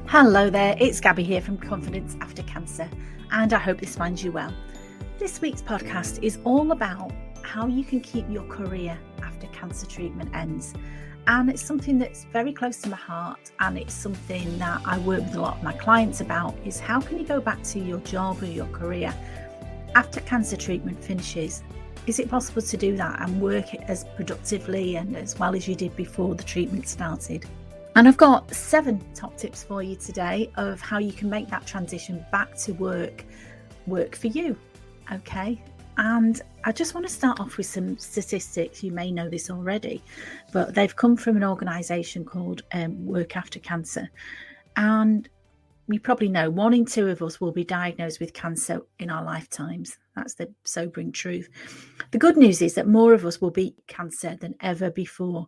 Hello there, it's Gabby here from Confidence After Cancer, and I hope this finds you well. This week's podcast is all about how you can keep your career after cancer treatment ends. And it's something that's very close to my heart, and it's something that I work with a lot of my clients about, is how can you go back to your job or your career after cancer treatment finishes? Is it possible to do that and work it as productively and as well as you did before the treatment started? And I've got 7 top tips for you today of how you can make that transition back to work for you. Okay. And I just want to start off with some statistics. You may know this already, but they've come from an organisation called Work After Cancer. And you probably know 1 in 2 of us will be diagnosed with cancer in our lifetimes. That's the sobering truth. The good news is that more of us will beat cancer than ever before,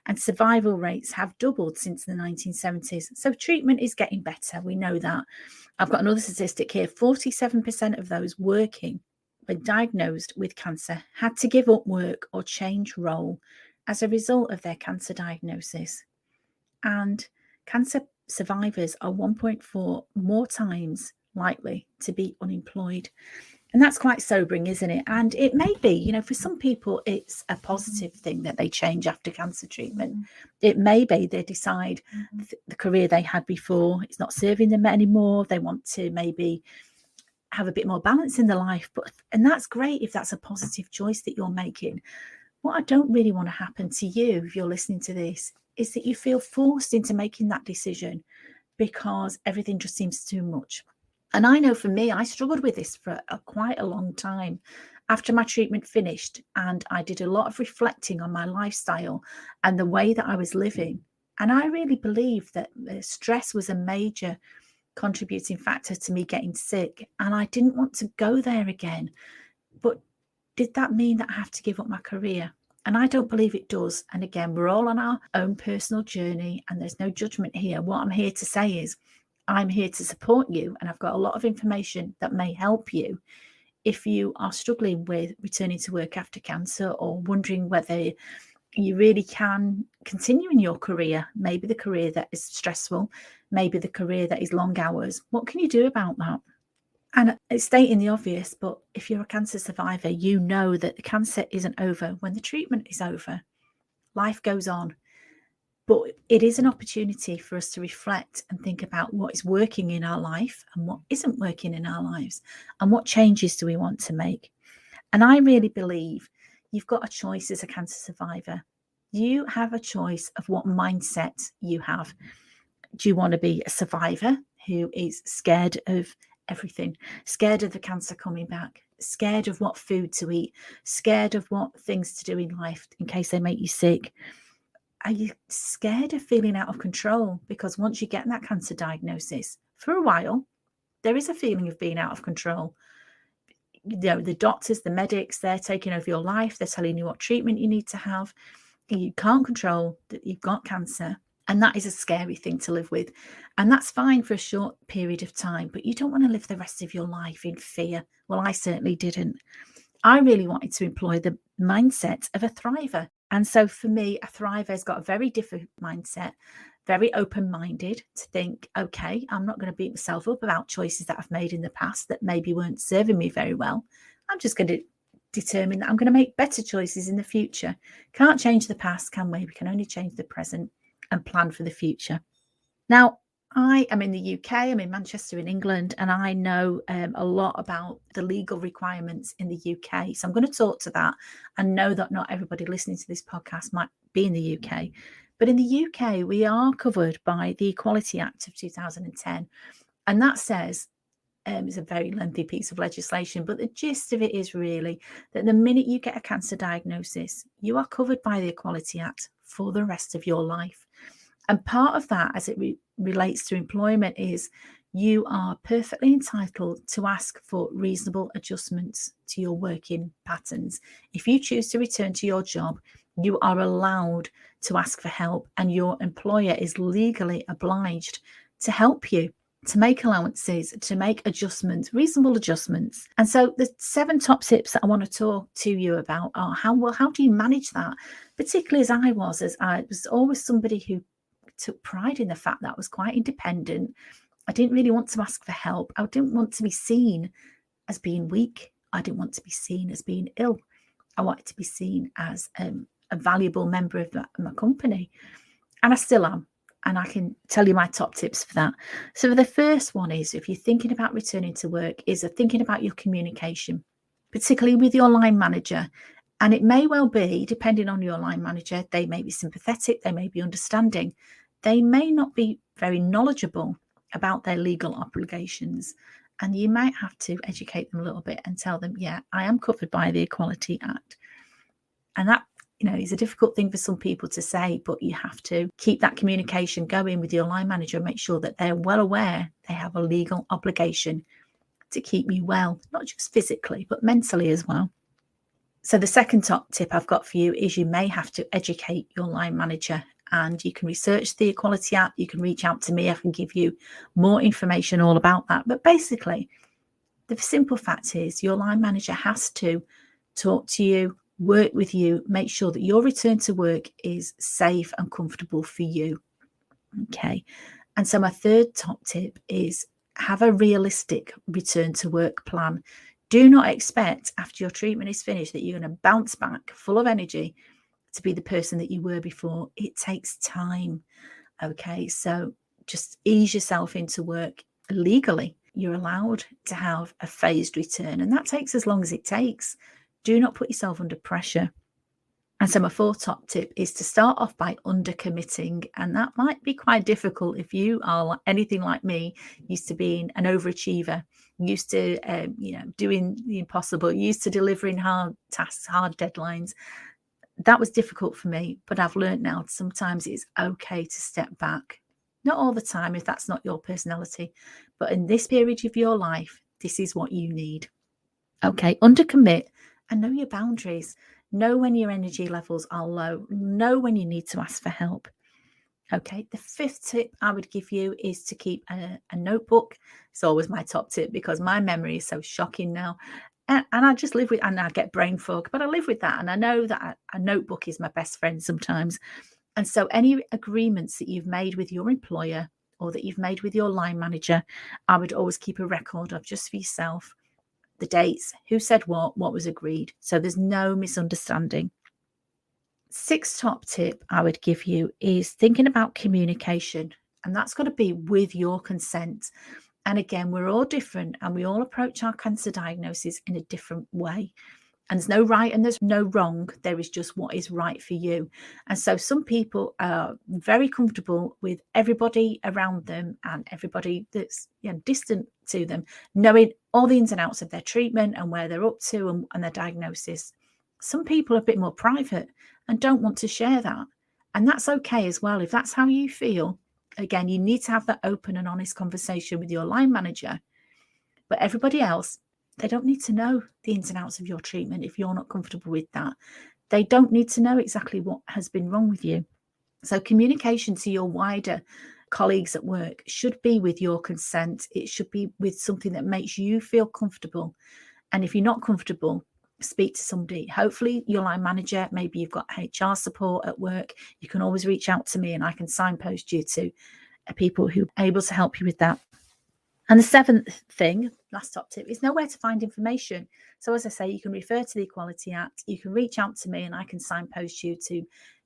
and survival rates have doubled since the 1970s. So treatment is getting better. We know that. I've got another statistic here. 47% of those working when diagnosed with cancer had to give up work or change role as a result of their cancer diagnosis. And cancer survivors are 1.4 more times likely to be unemployed. And that's quite sobering, isn't it? And it may be, for some people, it's a positive thing that they change after cancer treatment. It may be they decide the career they had before is not serving them anymore. They want to maybe have a bit more balance in their life. And that's great if that's a positive choice that you're making. What I don't really want to happen to you, if you're listening to this, is that you feel forced into making that decision because everything just seems too much. And I know for me, I struggled with this for quite a long time after my treatment finished. And I did a lot of reflecting on my lifestyle and the way that I was living. And I really believe that the stress was a major contributing factor to me getting sick. And I didn't want to go there again. But did that mean that I have to give up my career? And I don't believe it does. And again, we're all on our own personal journey and there's no judgment here. What I'm here to say is I'm here to support you, and I've got a lot of information that may help you if you are struggling with returning to work after cancer or wondering whether you really can continue in your career, maybe the career that is stressful, maybe the career that is long hours. What can you do about that? And it's stating the obvious, but if you're a cancer survivor, you know that the cancer isn't over when the treatment is over. Life goes on. But it is an opportunity for us to reflect and think about what is working in our life and what isn't working in our lives, and what changes do we want to make. And I really believe you've got a choice as a cancer survivor. You have a choice of what mindset you have. Do you want to be a survivor who is scared of everything, scared of the cancer coming back, scared of what food to eat, scared of what things to do in life in case they make you sick? Are you scared of feeling out of control? Because once you get that cancer diagnosis, for a while, there is a feeling of being out of control. The doctors, the medics, they're taking over your life. They're telling you what treatment you need to have. You can't control that you've got cancer. And that is a scary thing to live with. And that's fine for a short period of time, but you don't want to live the rest of your life in fear. Well, I certainly didn't. I really wanted to employ the mindset of a thriver. And so for me, a thriver has got a very different mindset, very open-minded to think, okay, I'm not going to beat myself up about choices that I've made in the past that maybe weren't serving me very well. I'm just going to determine that I'm going to make better choices in the future. Can't change the past, can we? We can only change the present and plan for the future. Now, I am in the UK, I'm in Manchester in England, and I know a lot about the legal requirements in the UK. So I'm going to talk to that and know that not everybody listening to this podcast might be in the UK. But in the UK, we are covered by the Equality Act of 2010. And that says, it's a very lengthy piece of legislation, but the gist of it is really that the minute you get a cancer diagnosis, you are covered by the Equality Act for the rest of your life. And part of that, as it relates to employment, is you are perfectly entitled to ask for reasonable adjustments to your working patterns. If you choose to return to your job, you are allowed to ask for help, and your employer is legally obliged to help you, to make allowances, to make adjustments, reasonable adjustments. And so the 7 top tips that I want to talk to you about are how do you manage that? Particularly as I was always somebody who took pride in the fact that I was quite independent. I didn't really want to ask for help. I didn't want to be seen as being weak. I didn't want to be seen as being ill. I wanted to be seen as a valuable member of my company. And I still am. And I can tell you my top tips for that. So the first one is, if you're thinking about returning to work, is thinking about your communication, particularly with your line manager. And it may well be, depending on your line manager, they may be sympathetic, they may be understanding. They may not be very knowledgeable about their legal obligations. And you might have to educate them a little bit and tell them, yeah, I am covered by the Equality Act. And that, is a difficult thing for some people to say, but you have to keep that communication going with your line manager and make sure that they're well aware they have a legal obligation to keep you well, not just physically, but mentally as well. So the second top tip I've got for you is you may have to educate your line manager, and you can research the Equality Act. You can reach out to me. I can give you more information all about that. But basically, the simple fact is your line manager has to talk to you, work with you, make sure that your return to work is safe and comfortable for you. Okay. And so my third top tip is have a realistic return to work plan. Do not expect after your treatment is finished that you're going to bounce back full of energy to be the person that you were before. It takes time. Okay. So just ease yourself into work legally. You're allowed to have a phased return, and that takes as long as it takes. Do not put yourself under pressure. And so my fourth top tip is to start off by undercommitting. And that might be quite difficult if you are anything like me, used to being an overachiever, used to, doing the impossible, used to delivering hard tasks, hard deadlines. That was difficult for me, but I've learned now sometimes it's okay to step back. Not all the time if that's not your personality, but in this period of your life, this is what you need. Okay, undercommit and know your boundaries. Know when your energy levels are low. Know when you need to ask for help. Okay, the fifth tip I would give you is to keep a notebook. It's always my top tip because my memory is so shocking now. And I just live with, and I get brain fog, but I live with that. And I know that a notebook is my best friend sometimes. And so any agreements that you've made with your employer or that you've made with your line manager, I would always keep a record of just for yourself. The dates, who said what was agreed. So there's no misunderstanding. Sixth top tip I would give you is thinking about communication. And that's got to be with your consent. And again, we're all different and we all approach our cancer diagnosis in a different way. And there's no right and there's no wrong. There is just what is right for you. And so some people are very comfortable with everybody around them and everybody that's distant to them, knowing all the ins and outs of their treatment and where they're up to and their diagnosis. Some people are a bit more private and don't want to share that. And that's okay as well. If that's how you feel, again, you need to have that open and honest conversation with your line manager. But everybody else, they don't need to know the ins and outs of your treatment if you're not comfortable with that. They don't need to know exactly what has been wrong with you. So communication to your wider colleagues at work should be with your consent. It should be with something that makes you feel comfortable. And if you're not comfortable, speak to somebody. Hopefully your line manager, maybe you've got HR support at work. You can always reach out to me and I can signpost you to people who are able to help you with that. And the seventh thing, last top tip, is know where to find information. So as I say, you can refer to the Equality Act, you can reach out to me and I can signpost you to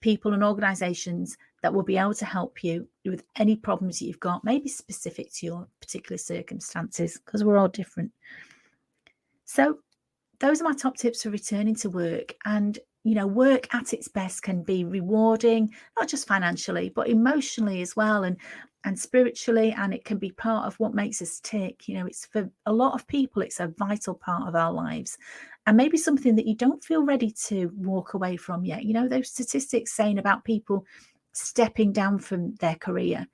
people and organisations that will be able to help you with any problems that you've got, maybe specific to your particular circumstances, because we're all different. So those are my top tips for returning to work. And work at its best can be rewarding, not just financially, but emotionally as well, and spiritually, and it can be part of what makes us tick. It's for a lot of people, it's a vital part of our lives, and maybe something that you don't feel ready to walk away from yet. Those statistics saying about people stepping down from their career.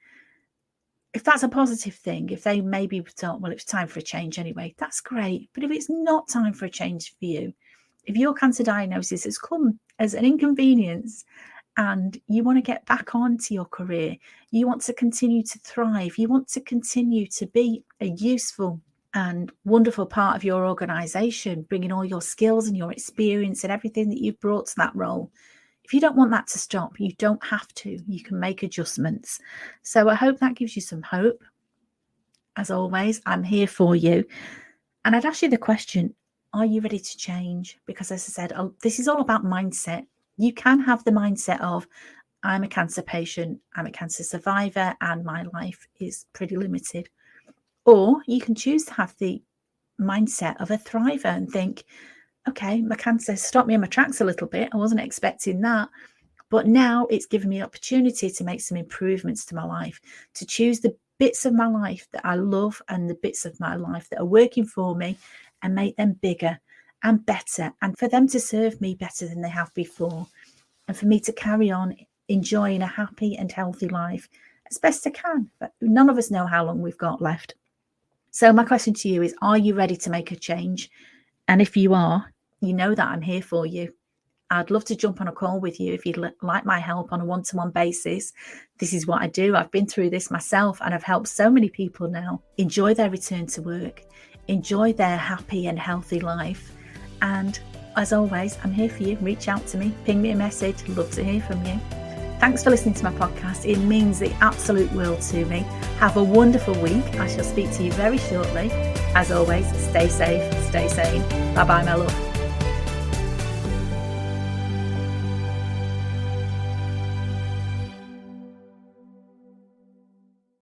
If that's a positive thing, if they maybe thought, well, it's time for a change anyway, that's great. But if it's not time for a change for you, if your cancer diagnosis has come as an inconvenience and you want to get back onto your career, you want to continue to thrive, you want to continue to be a useful and wonderful part of your organisation, bringing all your skills and your experience and everything that you've brought to that role. If you don't want that to stop, you don't have to. You can make adjustments. So I hope that gives you some hope. As always, I'm here for you. And I'd ask you the question, are you ready to change? Because as I said, this is all about mindset. You can have the mindset of, I'm a cancer patient, I'm a cancer survivor, and my life is pretty limited. Or you can choose to have the mindset of a thriver and think, okay, my cancer stopped me in my tracks a little bit. I wasn't expecting that. But now it's given me opportunity to make some improvements to my life, to choose the bits of my life that I love and the bits of my life that are working for me and make them bigger and better, and for them to serve me better than they have before, and for me to carry on enjoying a happy and healthy life as best I can. But none of us know how long we've got left. So my question to you is, are you ready to make a change? And if you are, you know that I'm here for you. I'd love to jump on a call with you if you'd like my help on a one-to-one basis. This is what I do. I've been through this myself, and I've helped so many people now enjoy their return to work, enjoy their happy and healthy life. And as always, I'm here for you. Reach out to me, ping me a message. Love to hear from you. Thanks for listening to my podcast. It means the absolute world to me. Have a wonderful week. I shall speak to you very shortly. As always, stay safe, stay sane. Bye-bye, my love.